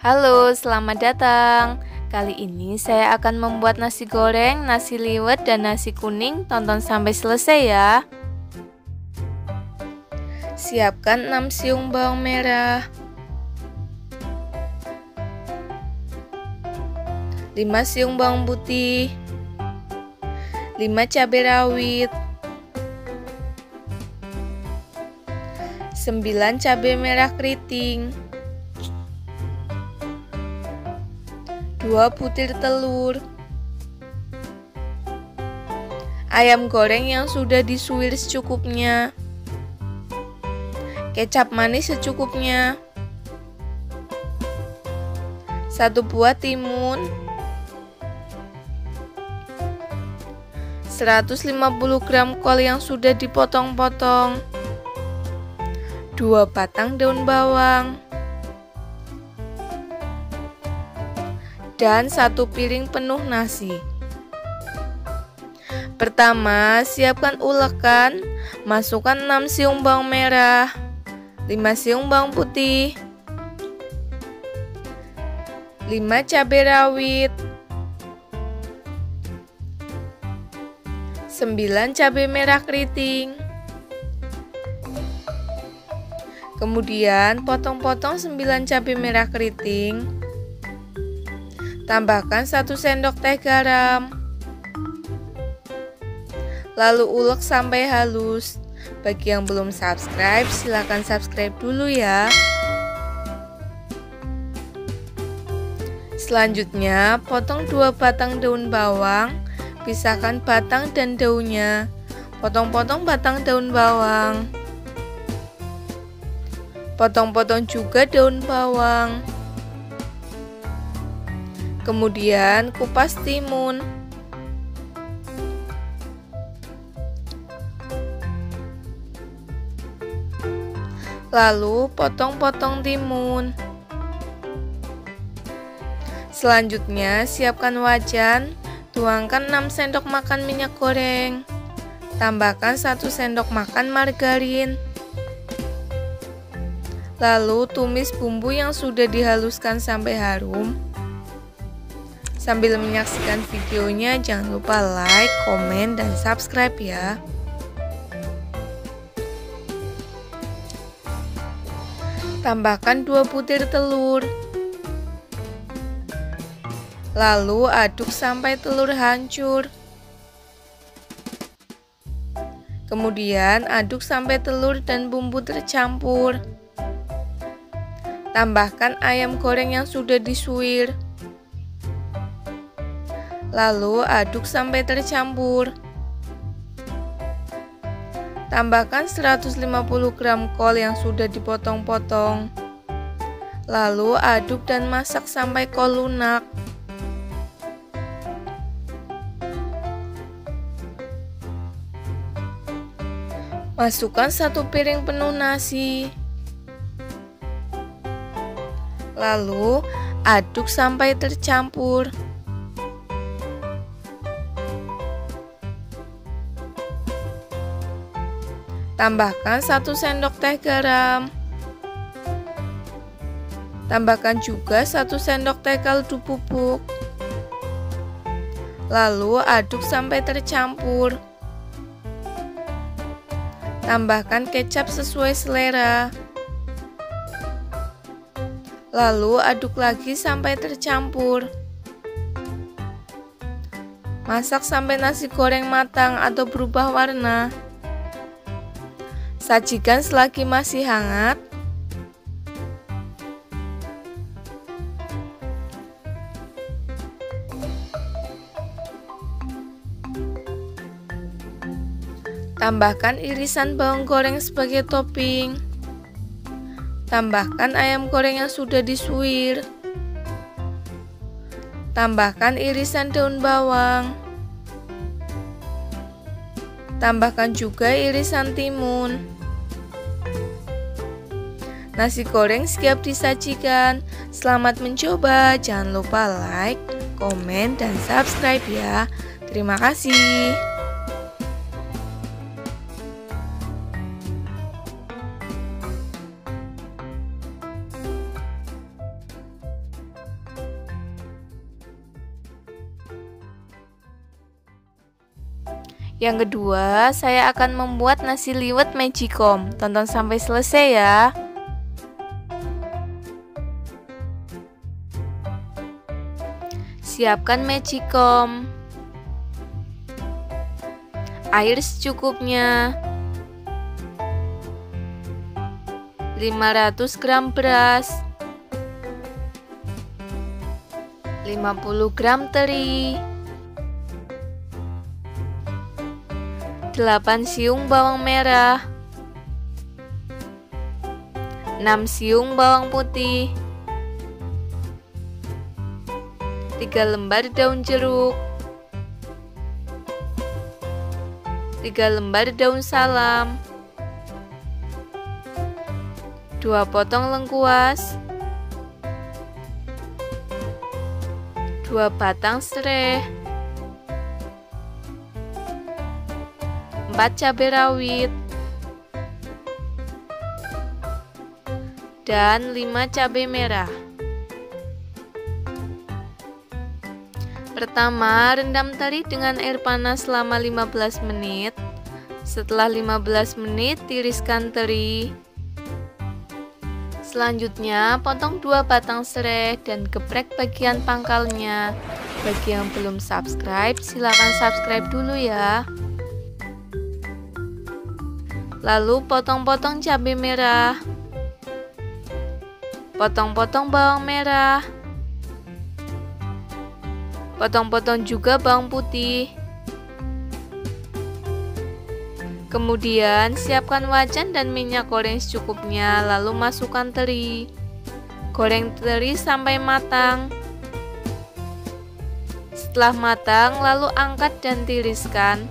Halo, selamat datang. Kali ini saya akan membuat nasi goreng, nasi liwet, dan nasi kuning. Tonton sampai selesai ya. Siapkan 6 siung bawang merah, 5 siung bawang putih, 5 cabai rawit, 9 cabai merah keriting, 2 butir telur, ayam goreng yang sudah disuir secukupnya, kecap manis secukupnya, 1 buah timun, 150 gram kol yang sudah dipotong-potong, 2 batang daun bawang, dan 1 piring penuh nasi. Pertama, siapkan ulekan, masukkan 6 siung bawang merah, 5 siung bawang putih, 5 cabai rawit, 9 cabai merah keriting. Kemudian potong-potong 9 cabai merah keriting. Tambahkan 1 sendok teh garam. Lalu ulek sampai halus. Bagi yang belum subscribe, silahkan subscribe dulu ya. Selanjutnya, potong 2 batang daun bawang. Pisahkan batang dan daunnya. Potong-potong batang daun bawang. Potong-potong juga daun bawang. Kemudian kupas timun. Lalu potong-potong timun. Selanjutnya siapkan wajan. Tuangkan 6 sendok makan minyak goreng. Tambahkan 1 sendok makan margarin. Lalu tumis bumbu yang sudah dihaluskan sampai harum. Sambil menyaksikan videonya, jangan lupa like, komen, dan subscribe ya. Tambahkan 2 butir telur. Lalu aduk sampai telur hancur. Kemudian aduk sampai telur dan bumbu tercampur. Tambahkan ayam goreng yang sudah disuir. Lalu aduk sampai tercampur. Tambahkan 150 gram kol yang sudah dipotong-potong. Lalu aduk dan masak sampai kol lunak. Masukkan 1 piring penuh nasi. Lalu aduk sampai tercampur. Tambahkan 1 sendok teh garam. Tambahkan juga 1 sendok teh kaldu bubuk. Lalu aduk sampai tercampur. Tambahkan kecap sesuai selera. Lalu aduk lagi sampai tercampur. Masak sampai nasi goreng matang atau berubah warna. Sajikan selagi masih hangat. Tambahkan irisan bawang goreng sebagai topping. Tambahkan ayam goreng yang sudah disuir. Tambahkan irisan daun bawang. Tambahkan juga irisan timun. Nasi goreng siap disajikan. Selamat mencoba. Jangan lupa like, komen, dan subscribe ya. Terima kasih. Yang kedua, saya akan membuat nasi liwet magicom. Tonton sampai selesai ya. Siapkan magicom, air secukupnya, 500 gram beras, 50 gram teri, 8 siung bawang merah, 6 siung bawang putih, 3 lembar daun jeruk, 3 lembar daun salam, 2 potong lengkuas, 2 batang serai, 4 cabai rawit, dan 5 cabai merah. Pertama, rendam teri dengan air panas selama 15 menit. Setelah 15 menit, tiriskan teri. Selanjutnya, potong 2 batang serai dan geprek bagian pangkalnya. Bagi yang belum subscribe, silakan subscribe dulu ya. Lalu potong-potong cabai merah, potong-potong bawang merah, potong-potong juga bawang putih. Kemudian siapkan wajan dan minyak goreng secukupnya, lalu masukkan teri. Goreng teri sampai matang. Setelah matang, lalu angkat dan tiriskan.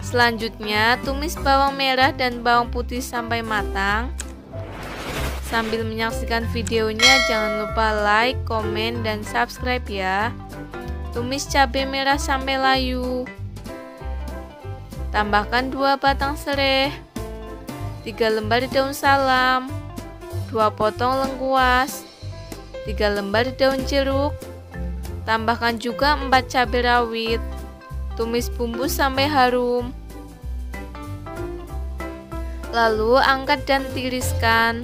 Selanjutnya, tumis bawang merah dan bawang putih sampai matang. Sambil menyaksikan videonya, jangan lupa like, komen, dan subscribe ya. Tumis cabai merah sampai layu. Tambahkan 2 batang serai, 3 lembar daun salam, 2 potong lengkuas, 3 lembar daun jeruk. Tambahkan juga 4 cabai rawit. Tumis bumbu sampai harum. Lalu angkat dan tiriskan.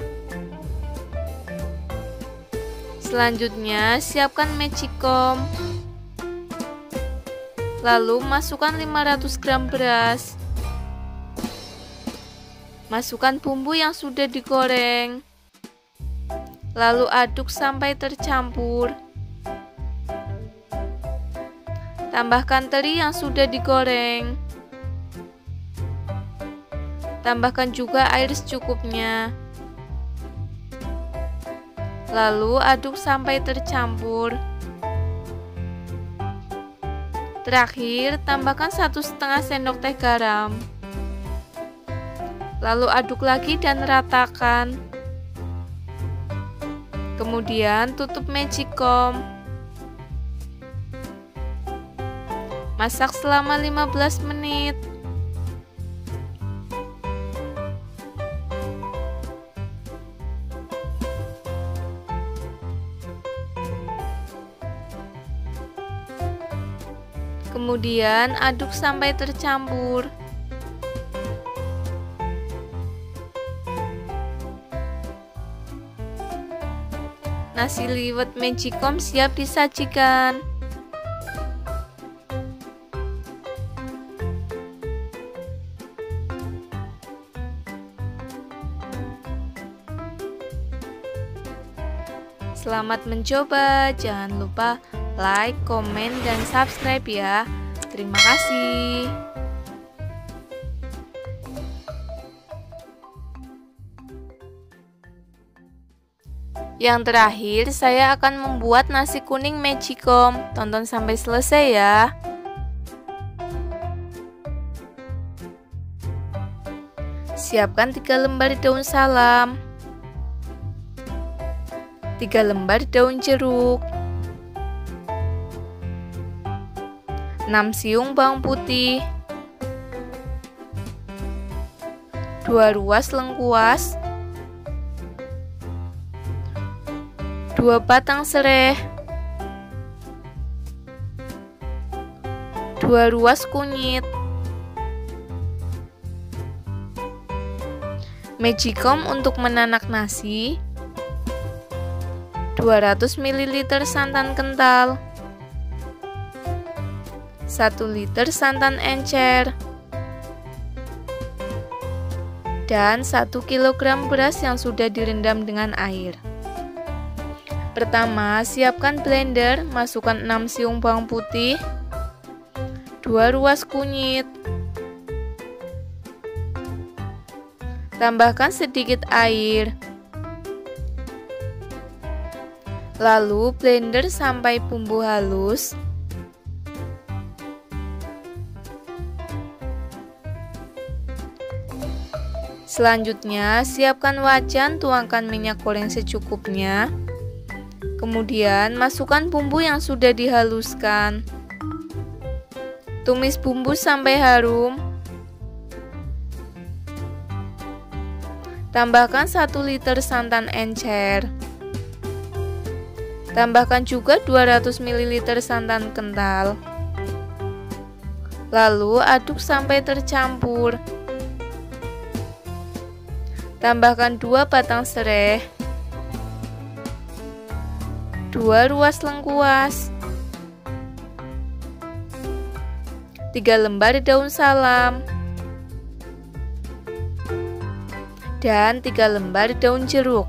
Selanjutnya, siapkan magicom. Lalu masukkan 500 gram beras. Masukkan bumbu yang sudah digoreng. Lalu aduk sampai tercampur. Tambahkan teri yang sudah digoreng. Tambahkan juga air secukupnya. Lalu aduk sampai tercampur. Terakhir, tambahkan 1,5 sendok teh garam. Lalu aduk lagi dan ratakan. Kemudian tutup magicom. Masak selama 15 menit. Kemudian aduk sampai tercampur. Nasi liwet magicom siap disajikan. Selamat mencoba, jangan lupa like, komen, dan subscribe ya. Terima kasih. Yang terakhir, saya akan membuat nasi kuning magicom. Tonton sampai selesai ya. Siapkan 3 lembar daun salam, 3 lembar daun jeruk, 6 siung bawang putih, 2 ruas lengkuas, 2 batang serai, 2 2 ruas kunyit. Magicom untuk menanak nasi, 200 ml santan kental, 1 liter santan encer, dan 1 kg beras yang sudah direndam dengan air. Pertama, siapkan blender, masukkan 6 siung bawang putih, 2 ruas kunyit, tambahkan sedikit air, lalu blender sampai bumbu halus. Selanjutnya, siapkan wajan, tuangkan minyak goreng secukupnya. Kemudian, masukkan bumbu yang sudah dihaluskan. Tumis bumbu sampai harum. Tambahkan 1 liter santan encer. Tambahkan juga 200 ml santan kental. Lalu aduk sampai tercampur. Tambahkan 2 batang sereh, 2 ruas lengkuas, 3 lembar daun salam, dan 3 lembar daun jeruk.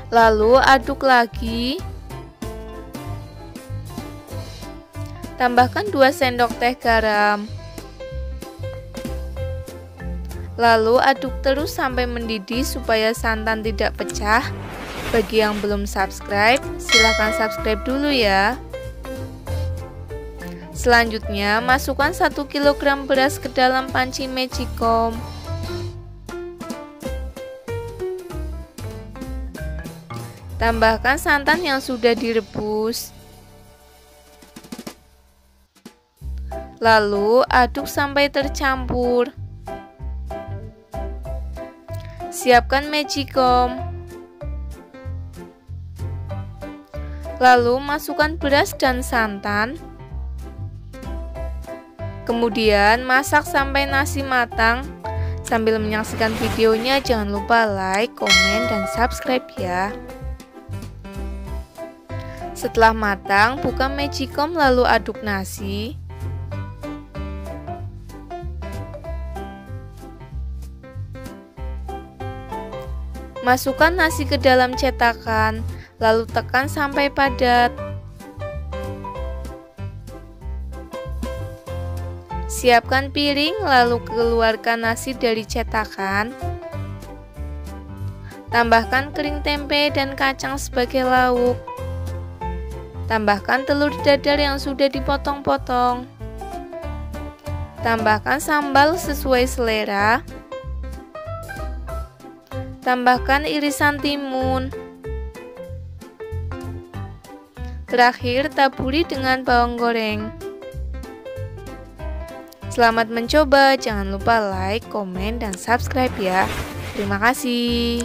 Lalu aduk lagi. Tambahkan 2 sendok teh garam. Lalu aduk terus sampai mendidih supaya santan tidak pecah. Bagi yang belum subscribe, silahkan subscribe dulu ya. Selanjutnya, masukkan 1 kg beras ke dalam panci Magicom. Tambahkan santan yang sudah direbus. Lalu aduk sampai tercampur. Siapkan Magicom. Lalu masukkan beras dan santan. Kemudian masak sampai nasi matang. Sambil menyaksikan videonya, jangan lupa like, komen, dan subscribe ya. Setelah matang, buka Magicom lalu aduk nasi. Masukkan nasi ke dalam cetakan, lalu tekan sampai padat. Siapkan piring, lalu keluarkan nasi dari cetakan. Tambahkan kering tempe dan kacang sebagai lauk. Tambahkan telur dadar yang sudah dipotong-potong. Tambahkan sambal sesuai selera. Tambahkan irisan timun. Terakhir, taburi dengan bawang goreng. Selamat mencoba, jangan lupa like, komen, dan subscribe ya. Terima kasih.